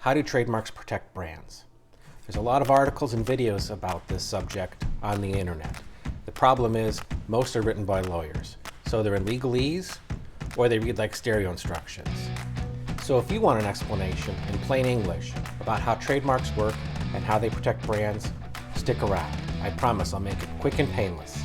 How do trademarks protect brands? There's a lot of articles and videos about this subject on the internet. The problem is most are written by lawyers. So they're in legalese or they read like stereo instructions. So if you want an explanation in plain English about how trademarks work and how they protect brands, stick around. I promise I'll make it quick and painless.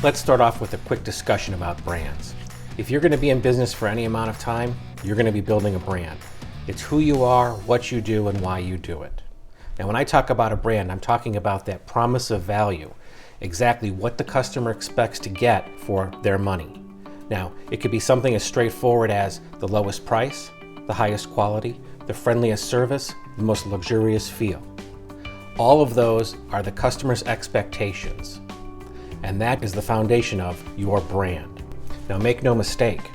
Let's start off with a quick discussion about brands. If you're going to be in business for any amount of time, you're going to be building a brand. It's who you are, what you do, and why you do it. Now, when I talk about a brand, I'm talking about that promise of value, exactly what the customer expects to get for their money. Now, it could be something as straightforward as the lowest price, the highest quality, the friendliest service, the most luxurious feel. All of those are the customer's expectations, and that is the foundation of your brand. Now, make no mistake,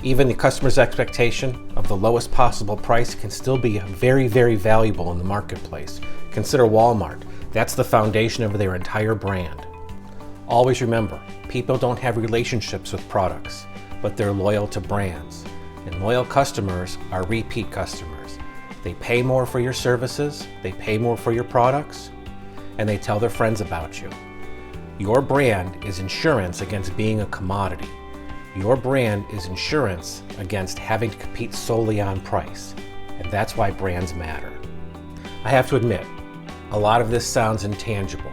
even the customer's expectation of the lowest possible price can still be very, very valuable in the marketplace. Consider Walmart. That's the foundation of their entire brand. Always remember, people don't have relationships with products, but they're loyal to brands. And loyal customers are repeat customers. They pay more for your services, they pay more for your products, and they tell their friends about you. Your brand is insurance against being a commodity. Your brand is insurance against having to compete solely on price. And that's why brands matter. I have to admit, a lot of this sounds intangible.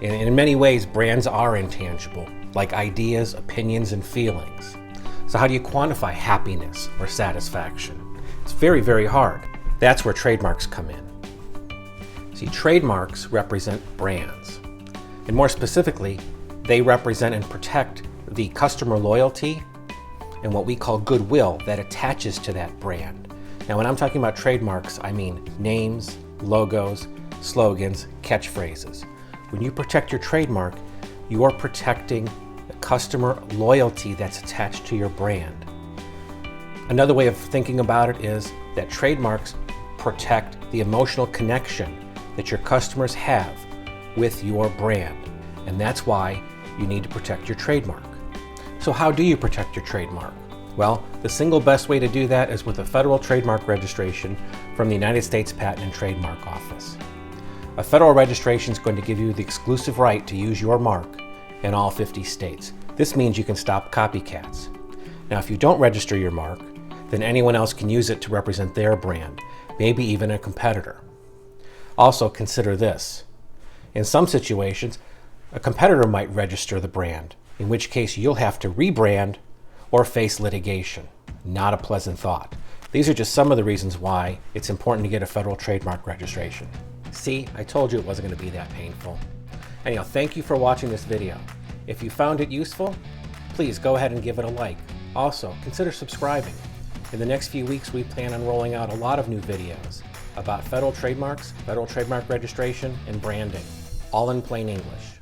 And in many ways, brands are intangible, like ideas, opinions, and feelings. So how do you quantify happiness or satisfaction? It's very, very hard. That's where trademarks come in. See, trademarks represent brands. And more specifically, they represent and protect the customer loyalty and what we call goodwill that attaches to that brand. Now, when I'm talking about trademarks, I mean names, logos, slogans, catchphrases. When you protect your trademark, you are protecting the customer loyalty that's attached to your brand. Another way of thinking about it is that trademarks protect the emotional connection that your customers have with your brand. And that's why you need to protect your trademark. So how do you protect your trademark? Well, the single best way to do that is with a federal trademark registration from the United States Patent and Trademark Office. A federal registration is going to give you the exclusive right to use your mark in all 50 states. This means you can stop copycats. Now, if you don't register your mark, then anyone else can use it to represent their brand, maybe even a competitor. Also, consider this. In some situations, a competitor might register the brand, in which case you'll have to rebrand or face litigation. Not a pleasant thought. These are just some of the reasons why it's important to get a federal trademark registration. See, I told you it wasn't going to be that painful. Anyhow, thank you for watching this video. If you found it useful, please go ahead and give it a like. Also, consider subscribing. In the next few weeks, we plan on rolling out a lot of new videos about federal trademarks, federal trademark registration, and branding, all in plain English.